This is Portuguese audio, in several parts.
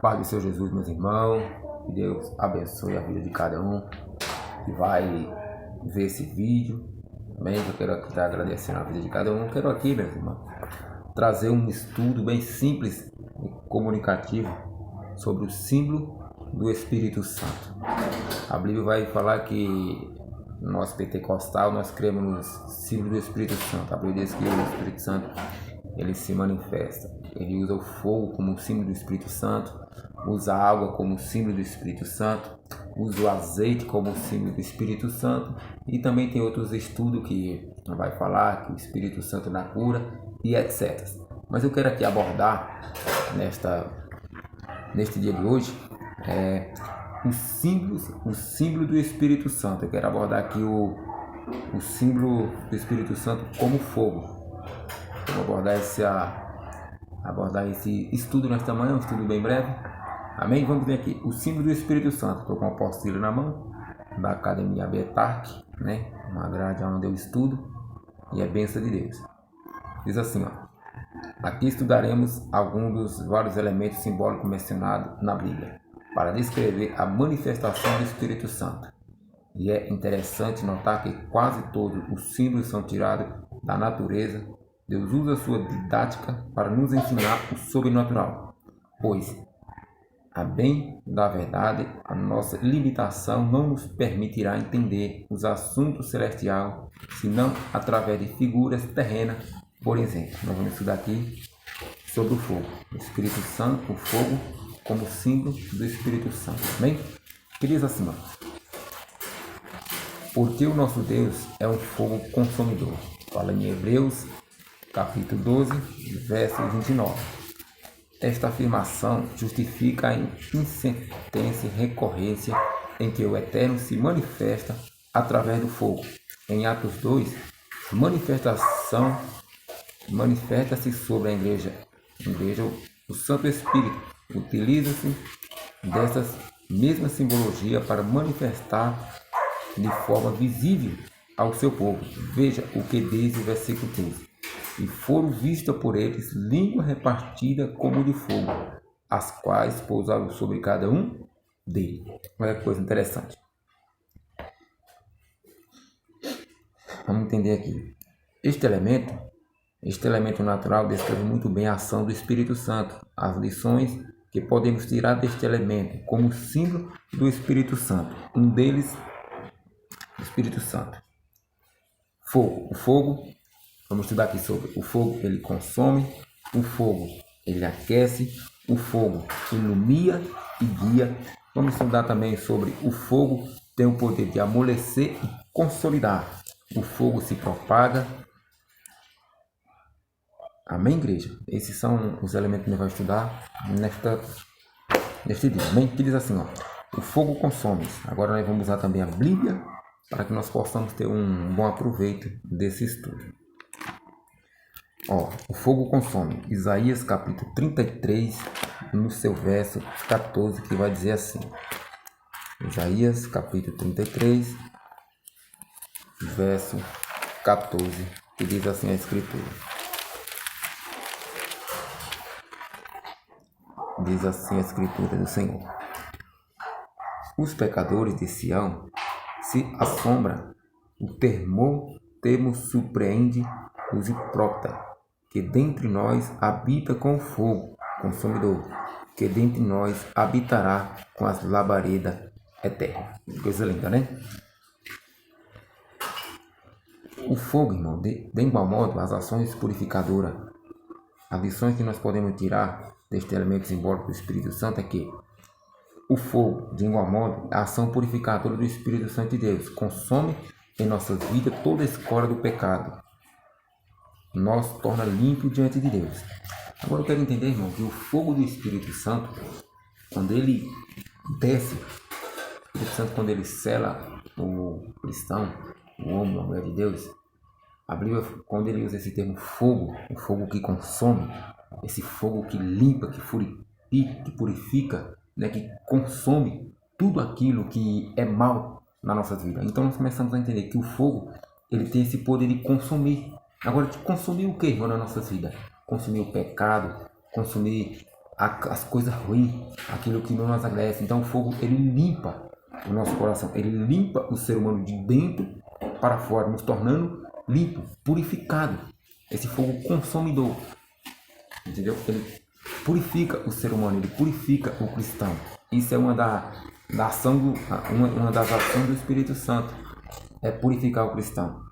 Paz do Senhor Jesus, meus irmãos. Que Deus abençoe a vida de cada um que vai ver esse vídeo. Amém? Eu quero aqui estar agradecendo a vida de cada um. Quero aqui, meus irmãos, trazer um estudo bem simples e comunicativo sobre o símbolo do Espírito Santo. A Bíblia vai falar que nós pentecostal, nós cremos no símbolo do Espírito Santo. A Bíblia diz que o Espírito Santo, ele se manifesta. Ele usa o fogo como símbolo do Espírito Santo, usa a água como símbolo do Espírito Santo, usa o azeite como símbolo do Espírito Santo, e também tem outros estudos que vai falar que o Espírito Santo na cura e etc. Mas eu quero aqui abordar neste dia de hoje o símbolo do Espírito Santo. Eu quero abordar aqui o símbolo do Espírito Santo como fogo. Eu vou abordar esse estudo nesta manhã, um estudo bem breve. Amém? Vamos ver aqui o símbolo do Espírito Santo. Estou com a apostila na mão da Academia Betark, né? Uma grade onde eu estudo e é bênção de Deus. Diz assim, ó: aqui estudaremos alguns dos vários elementos simbólicos mencionados na Bíblia para descrever a manifestação do Espírito Santo. E é interessante notar que quase todos os símbolos são tirados da natureza. Deus usa sua didática para nos ensinar o sobrenatural, pois, a bem da verdade, a nossa limitação não nos permitirá entender os assuntos celestiais, senão através de figuras terrenas. Por exemplo, nós vamos estudar aqui sobre o fogo, o Espírito Santo, o fogo como símbolo do Espírito Santo. Bem, que diz assim, ó: porque o nosso Deus é um fogo consumidor. Fala em Hebreus, capítulo 12, verso 29. Esta afirmação justifica a insistência e recorrência em que o Eterno se manifesta através do fogo. Em Atos 2, manifesta-se sobre a igreja, o Santo Espírito utiliza-se dessas mesmas simbologia para manifestar de forma visível ao seu povo. Veja o que diz o versículo 15: e foram vistas por eles língua repartida como de fogo, as quais pousaram sobre cada um deles. Olha que coisa interessante. Vamos entender aqui. Este elemento natural descreve muito bem a ação do Espírito Santo. As lições que podemos tirar deste elemento como símbolo do Espírito Santo. Um deles, o Espírito Santo. Fogo. O fogo, vamos estudar aqui sobre o fogo. Ele consome, o fogo ele aquece, o fogo ilumina e guia. Vamos estudar também sobre o fogo tem o poder de amolecer e consolidar. O fogo se propaga. Amém, igreja? Esses são os elementos que nós vamos estudar neste dia. Amém? Que diz assim, ó: o fogo consome. Agora nós vamos usar também a Bíblia para que nós possamos ter um bom aproveito desse estudo. Ó, o fogo consome. Isaías capítulo 33, no seu verso 14, que vai dizer assim. Isaías capítulo 33, verso 14, que diz assim a Escritura. Diz assim a Escritura do Senhor: os pecadores de Sião se assombram, o termo surpreende os hipócritas, que dentre nós habita com o fogo consumidor, que dentre nós habitará com as labaredas eternas. Coisa linda, né? O fogo, irmão, de igual modo, as ações purificadoras, as lições que nós podemos tirar deste elemento simbólico do Espírito Santo é que o fogo, de igual modo, a ação purificadora do Espírito Santo de Deus, consome em nossas vidas toda a escória do pecado, nos torna limpo diante de Deus. Agora eu quero entender, irmão, que o fogo do Espírito Santo, quando ele desce, o Espírito Santo, quando ele sela o cristão, o homem, a mulher de Deus, a Bíblia, quando ele usa esse termo fogo, o fogo que consome, esse fogo que limpa, que purifica, né, que consome tudo aquilo que é mal na nossa vida. Então nós começamos a entender que o fogo, ele tem esse poder de consumir. Agora, de consumir o que, irmão, na nossa vida? Consumir o pecado, consumir as coisas ruins, aquilo que não nos agradece. Então o fogo, ele limpa o nosso coração, ele limpa o ser humano de dentro para fora, nos tornando limpo, purificado. Esse fogo consumidor, entendeu? Ele purifica o ser humano, ele purifica o cristão. Isso é uma das ações do Espírito Santo, é purificar o cristão.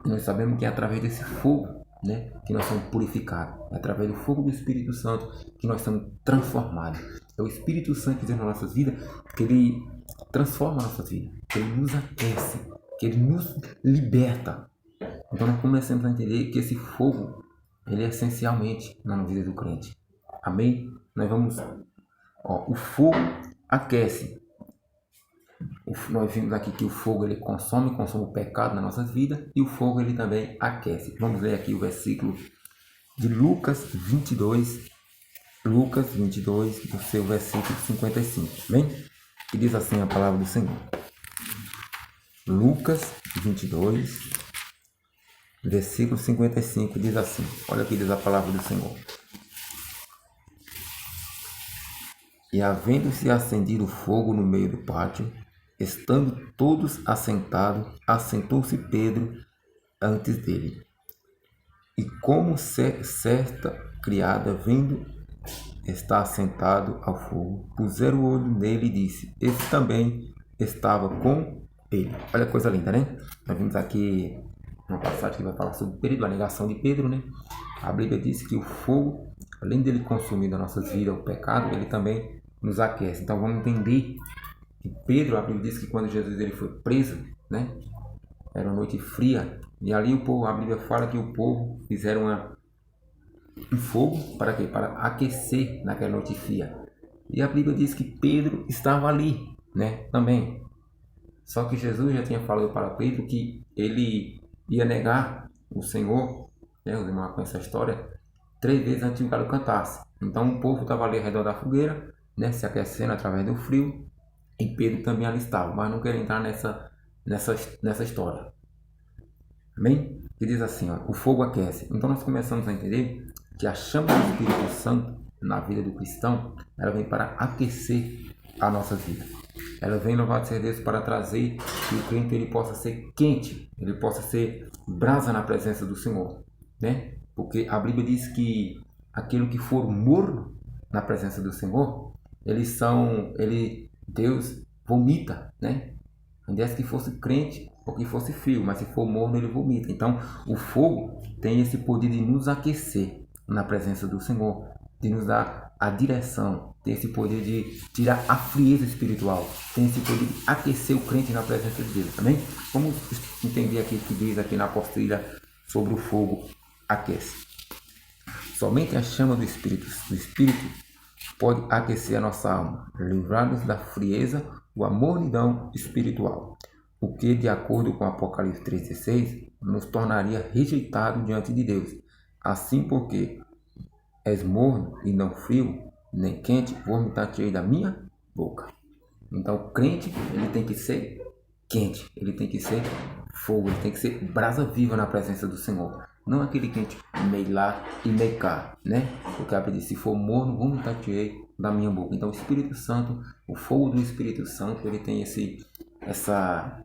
E nós sabemos que é através desse fogo, né, que nós somos purificados. É através do fogo do Espírito Santo que nós somos transformados. É o Espírito Santo que diz nas nossas vidas, que ele transforma a nossa vida, que ele nos aquece, que ele nos liberta. Então nós começamos a entender que esse fogo, ele é essencialmente na vida do crente. Amém? Nós vamos... o fogo aquece. Nós vimos aqui que o fogo, ele consome o pecado nas nossas vidas, e o fogo, ele também aquece. Vamos ler aqui o versículo de Lucas 22, do seu versículo 55, amém? Que diz assim a palavra do Senhor. Lucas 22, versículo 55, diz assim, olha o que diz a palavra do Senhor. E havendo-se acendido fogo no meio do pátio, estando todos assentados, assentou-se Pedro antes dele. E como certa criada, vendo estar assentado ao fogo, puseram o olho nele e disse, esse também estava com ele. Olha que coisa linda, né? Nós vimos aqui uma passagem que vai falar sobre o período da negação de Pedro, né? A Bíblia diz que o fogo, além dele consumir das nossas vidas o pecado, ele também nos aquece. Então vamos entender que Pedro, a Bíblia diz que quando Jesus ele foi preso, né? Era uma noite fria, e ali o povo, a Bíblia fala que o povo fizeram um fogo para quê? Para aquecer naquela noite fria. E a Bíblia diz que Pedro estava ali, né? Também. Só que Jesus já tinha falado para Pedro que ele ia negar o Senhor, né? Os irmãos conhecem essa história, 3 vezes antes que o galo cantasse. Então o povo estava ali ao redor da fogueira, né? Se aquecendo através do frio, e Pedro também ali estava, mas não quero entrar nessa história. Amém? Que diz assim, o fogo aquece. Então nós começamos a entender que a chama do Espírito Santo na vida do cristão, ela vem para aquecer a nossa vida. Ela vem, louvado seja Deus, para trazer que o crente ele possa ser quente, ele possa ser brasa na presença do Senhor, né? Porque a Bíblia diz que aquilo que for morno na presença do Senhor, Deus vomita, né? Ainda que fosse crente ou que fosse frio, mas se for morno ele vomita. Então o fogo tem esse poder de nos aquecer na presença do Senhor, de nos dar a direção, tem esse poder de tirar a frieza espiritual, tem esse poder de aquecer o crente na presença de Deus, amém? Vamos entender aqui o que diz aqui na apostila sobre o fogo aquece. Somente a chama do Espírito pode aquecer a nossa alma, livrar-nos da frieza ou a mornidão espiritual, o que, de acordo com Apocalipse 3,16, nos tornaria rejeitado diante de Deus. Assim, porque és morno e não frio, nem quente, vomitar-te-ei da minha boca. Então, o crente, ele tem que ser quente, ele tem que ser fogo, ele tem que ser brasa viva na presença do Senhor. Não aquele quente meio lá e meio cá, né? Porque a Bíblia diz, se for morno, vomitar-te-ei da minha boca. Então, o Espírito Santo, o fogo do Espírito Santo, ele tem essa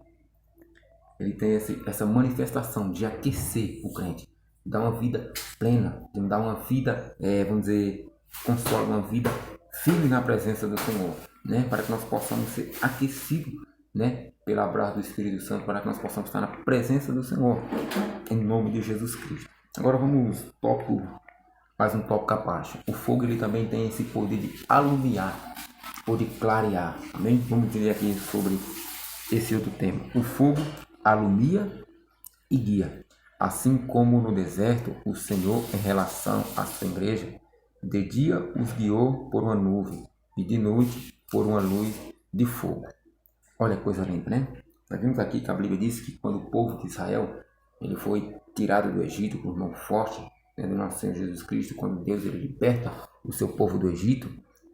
manifestação de aquecer o crente, dar uma vida plena, de dar uma vida, vamos dizer, consola, uma vida firme na presença do Senhor, né? Para que nós possamos ser aquecidos, né? Pela brasa do Espírito Santo, para que nós possamos estar na presença do Senhor, em nome de Jesus Cristo. Agora vamos mais um tópico à parte. O fogo ele também tem esse poder de alumiar, ou de clarear, amém? Vamos entender aqui sobre esse outro tema. O fogo alumia e guia, assim como no deserto o Senhor, em relação à sua igreja, de dia os guiou por uma nuvem e de noite por uma luz de fogo. Olha que coisa linda, né? Nós vimos aqui que a Bíblia diz que quando o povo de Israel ele foi tirado do Egito por mão forte, né, do nosso Senhor Jesus Cristo, quando Deus ele liberta o seu povo do Egito,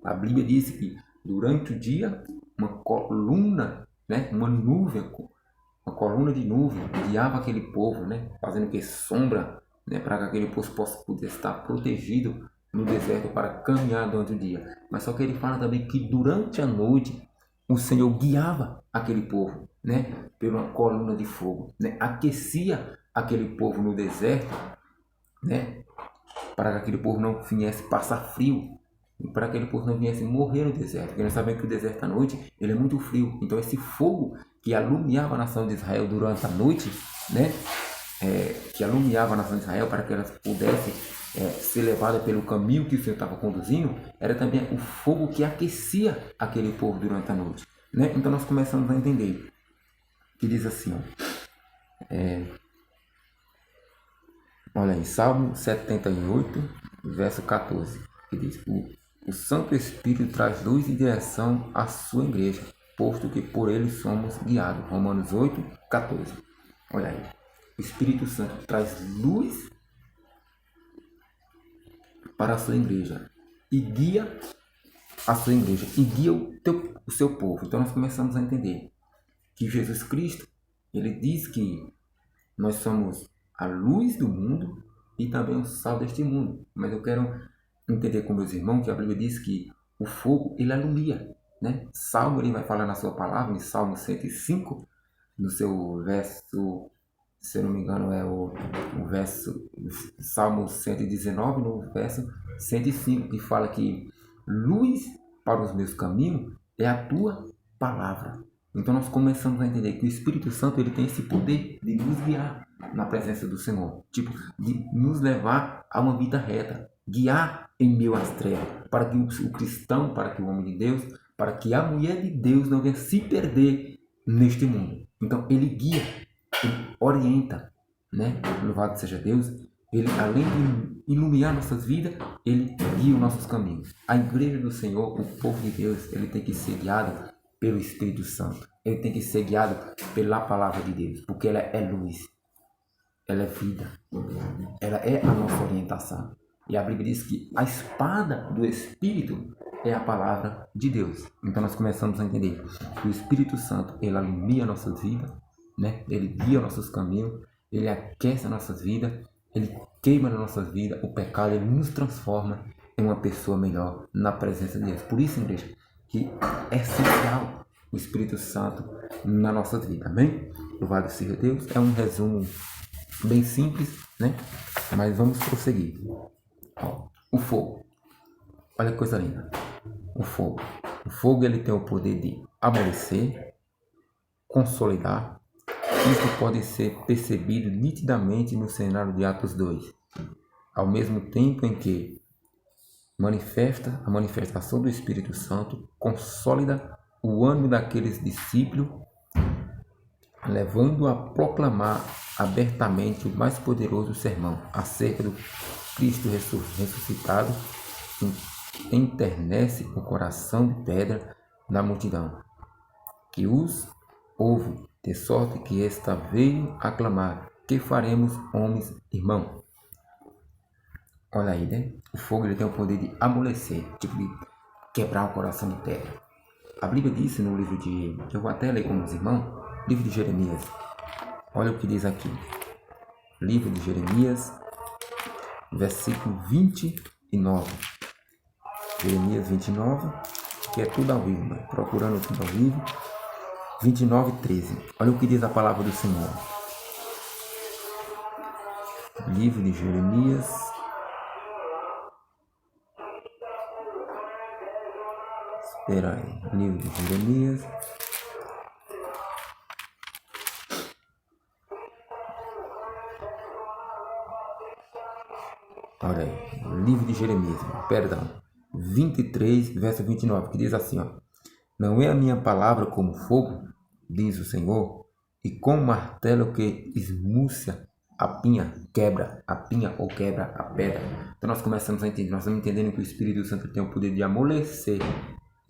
a Bíblia diz que durante o dia uma coluna, né, uma coluna de nuvem guiava aquele povo, né, fazendo que sombra, né, para que aquele povo pudesse estar protegido no deserto para caminhar durante o dia. Mas só que ele fala também que durante a noite o Senhor guiava aquele povo, né, por uma coluna de fogo, né, aquecia aquele povo no deserto, né, para que aquele povo não viesse passar frio, e para que aquele povo não viesse morrer no deserto. Porque nós sabemos que o deserto à noite ele é muito frio. Então esse fogo que alumiava a nação de Israel durante a noite, né, que alumiava a nação de Israel para que elas pudessem ser levadas pelo caminho que o Senhor estava conduzindo, era também o fogo que aquecia aquele povo durante a noite, né? Então nós começamos a entender que diz assim, olha aí, Salmo 78, verso 14, que diz: o Santo Espírito traz luz e direção à sua igreja, posto que por ele somos guiados. Romanos 8, 14. Olha aí, o Espírito Santo traz luz para a sua igreja e guia a sua igreja e guia o seu povo. Então nós começamos a entender que Jesus Cristo, ele diz que nós somos a luz do mundo e também o sal deste mundo. Mas eu quero entender com meus irmãos que a Bíblia diz que o fogo, ele alumia, né? Salmo, ele vai falar na sua palavra, em Salmo 105, no seu verso, se eu não me engano, é o verso, Salmo 119, no verso 105, que fala que luz para os meus caminhos é a tua palavra. Então nós começamos a entender que o Espírito Santo ele tem esse poder de nos guiar na presença do Senhor, tipo, de nos levar a uma vida reta, guiar em meio às trevas, para que o cristão, para que o homem de Deus, para que a mulher de Deus não venha se perder neste mundo. Então ele guia, ele orienta, né? Louvado seja Deus. Ele, além de iluminar nossas vidas, ele guia os nossos caminhos. A igreja do Senhor, o povo de Deus, ele tem que ser guiado pelo Espírito Santo. Ele tem que ser guiado pela palavra de Deus, porque ela é luz, ela é vida, ela é a nossa orientação. E a Bíblia diz que a espada do Espírito é a palavra de Deus. Então nós começamos a entender que o Espírito Santo, ele alumia nossas vidas, né? Ele guia nossos caminhos, ele aquece as nossas vidas, ele queima nas nossas vidas o pecado, ele nos transforma em uma pessoa melhor na presença de Deus. Por isso, igreja, que é essencial o Espírito Santo na nossa vida, amém? Louvado seja Deus. É um resumo bem simples, né? Mas vamos prosseguir. Ó, o fogo. Olha que coisa linda. O fogo. O fogo ele tem o poder de amolecer, consolidar. Isso pode ser percebido nitidamente no cenário de Atos 2. Ao mesmo tempo em que a manifestação do Espírito Santo consolida o ânimo daqueles discípulos, levando a proclamar abertamente o mais poderoso sermão acerca do Cristo ressuscitado, enternece o coração de pedra da multidão, que os ouve, de sorte que esta veio aclamar: que faremos, homens, irmão? Olha aí, né? O fogo ele tem o poder de amolecer, tipo de quebrar o coração de pedra. A Bíblia diz no livro de... eu vou até ler com os irmãos, livro de Jeremias. Olha o que diz aqui. Livro de Jeremias, versículo 29. Jeremias 29, que é tudo ao vivo, né? Procurando tudo ao vivo. 29, 13. Olha o que diz a palavra do Senhor. Livro de Jeremias. Espera aí. Livro de Jeremias. Olha aí. Livro de Jeremias. Perdão. 23, verso 29. Que diz assim, ó. Não é a minha palavra como fogo, diz o Senhor, e como martelo que esmucia a pinha, quebra a pinha ou quebra a pedra. Então nós começamos a entender, nós estamos entendendo que o Espírito Santo tem o poder de amolecer,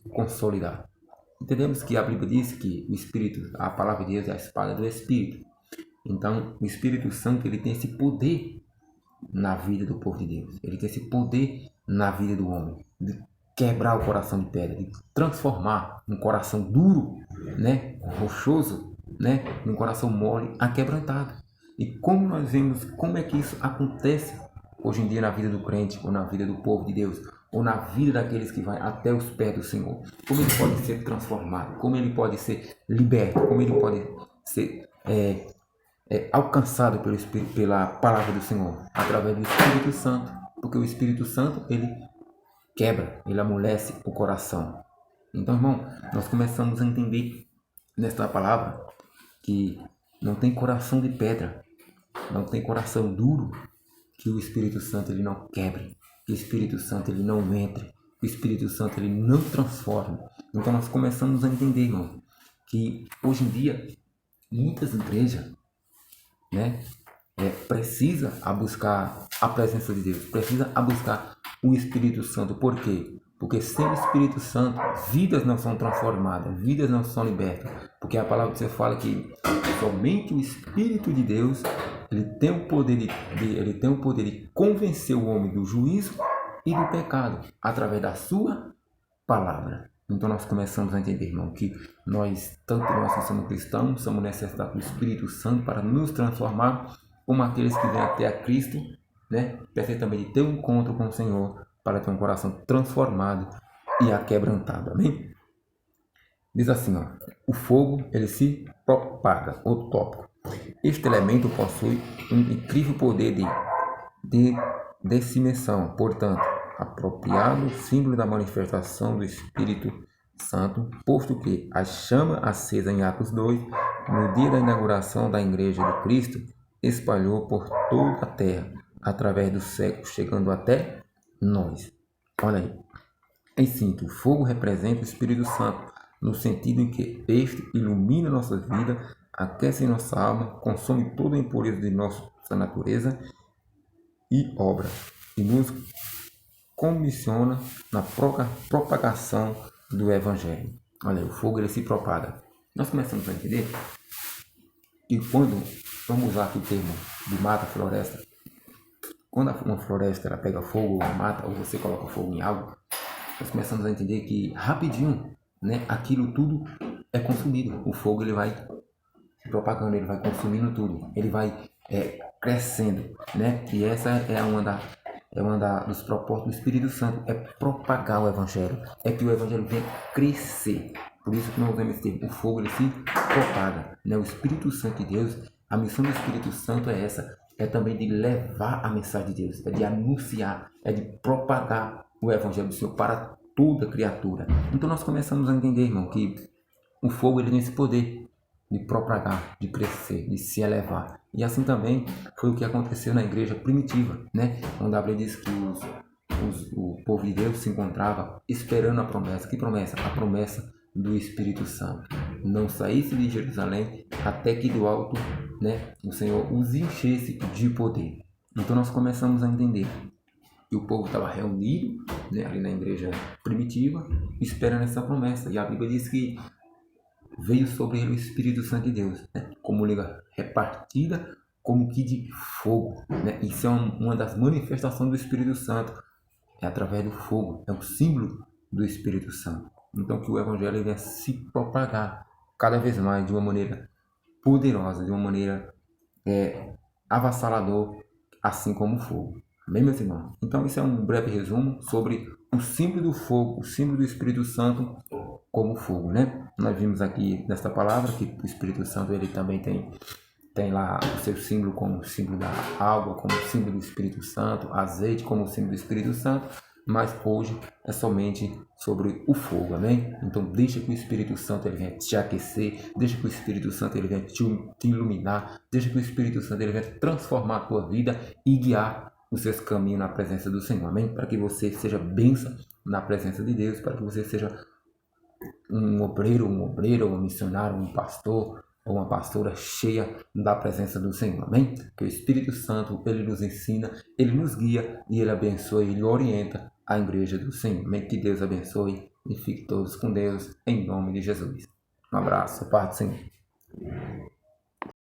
consolidar. Entendemos que a Bíblia diz que o Espírito, a palavra de Deus é a espada do Espírito. Então o Espírito Santo ele tem esse poder na vida do povo de Deus. Ele tem esse poder na vida do homem, de quebrar o coração de pedra, de transformar um coração duro, né, rochoso, né, num coração mole, aquebrantado. E como nós vemos, como é que isso acontece hoje em dia na vida do crente, ou na vida do povo de Deus, ou na vida daqueles que vai até os pés do Senhor. Como ele pode ser transformado, como ele pode ser liberto, como ele pode ser alcançado pelo Espírito, pela palavra do Senhor, através do Espírito Santo, porque o Espírito Santo, ele quebra, ele amolece o coração. Então, irmão, nós começamos a entender nesta palavra que não tem coração de pedra, não tem coração duro que o Espírito Santo ele não quebre, que o Espírito Santo ele não entre, que o Espírito Santo ele não transforme. Então nós começamos a entender, irmão, que hoje em dia muitas igrejas, né, precisa a buscar a presença de Deus, precisa a buscar o Espírito Santo. Por quê? Porque sem o Espírito Santo, vidas não são transformadas, vidas não são libertas. Porque a palavra que você fala que somente o Espírito de Deus, ele tem o poder de convencer o homem do juízo e do pecado, através da sua palavra. Então nós começamos a entender, irmão, que tanto nós que somos cristãos, somos necessitados do Espírito Santo para nos transformar, como aqueles que vêm até a Cristo, né? Precisa também de ter um encontro com o Senhor, para ter um coração transformado e aquebrantado. Amém? Diz assim, ó, o fogo ele se propaga. Outro tópico. Este elemento possui um incrível poder de disseminação, portanto, apropriado símbolo da manifestação do Espírito Santo, posto que a chama acesa em Atos 2, no dia da inauguração da Igreja de Cristo, espalhou por toda a terra, através dos séculos, chegando até nós. Olha aí. Em síntese, o fogo representa o Espírito Santo, no sentido em que este ilumina nossas vidas, aquece nossa alma, consome toda a impureza de nossa natureza e obra, e nos comissiona na propagação do Evangelho. Olha aí, o fogo ele se propaga. Nós começamos a entender que quando, vamos usar aqui o termo de mata, floresta, quando uma floresta ela pega fogo, ou mata, ou você coloca fogo em algo, nós começamos a entender que rapidinho, né, aquilo tudo é consumido. O fogo ele vai se propagando, ele vai consumindo tudo, ele vai crescendo, né? E essa é uma dos propósitos do Espírito Santo, é propagar o Evangelho, é que o Evangelho venha crescer. Por isso que nós usamos esse termo, o fogo ele se propaga, né? O Espírito Santo de Deus, a missão do Espírito Santo é essa, é também de levar a mensagem de Deus, é de anunciar, é de propagar o Evangelho do Senhor para toda criatura. Então nós começamos a entender, irmão, que o fogo ele tem esse poder de propagar, de crescer, de se elevar. E assim também foi o que aconteceu na igreja primitiva, né? Onde a Bíblia diz que o povo de Deus se encontrava esperando a promessa. Que promessa? A promessa do Espírito Santo. Não saísse de Jerusalém até que do alto, né, o Senhor os enchesse de poder. Então nós começamos a entender que o povo estava reunido, né, ali na igreja primitiva, esperando essa promessa. E a Bíblia diz que veio sobre ele o Espírito Santo de Deus, né, como liga repartida, como que de fogo, né? Isso é uma das manifestações do Espírito Santo, é através do fogo, é o símbolo do Espírito Santo. Então que o Evangelho vai se propagar cada vez mais de uma maneira poderosa, de uma maneira avassaladora, assim como o fogo. Amém, meus irmãos? Então isso é um breve resumo sobre o símbolo do fogo, o símbolo do Espírito Santo como fogo, né? Nós vimos aqui nesta palavra que o Espírito Santo ele também tem lá o seu símbolo como símbolo da água, como símbolo do Espírito Santo, azeite como símbolo do Espírito Santo, mas hoje é somente sobre o fogo, amém? Então deixa que o Espírito Santo ele venha te aquecer, deixa que o Espírito Santo ele venha te iluminar, deixa que o Espírito Santo ele venha transformar a tua vida e guiar os seus caminhos na presença do Senhor, amém? Para que você seja bênção na presença de Deus, para que você seja um obreiro, um missionário, um pastor ou uma pastora cheia da presença do Senhor, amém? Que o Espírito Santo, ele nos ensina, ele nos guia e ele abençoa, ele orienta a igreja do Senhor, amém? Que Deus abençoe e fique todos com Deus, em nome de Jesus. Um abraço, Pai do Senhor.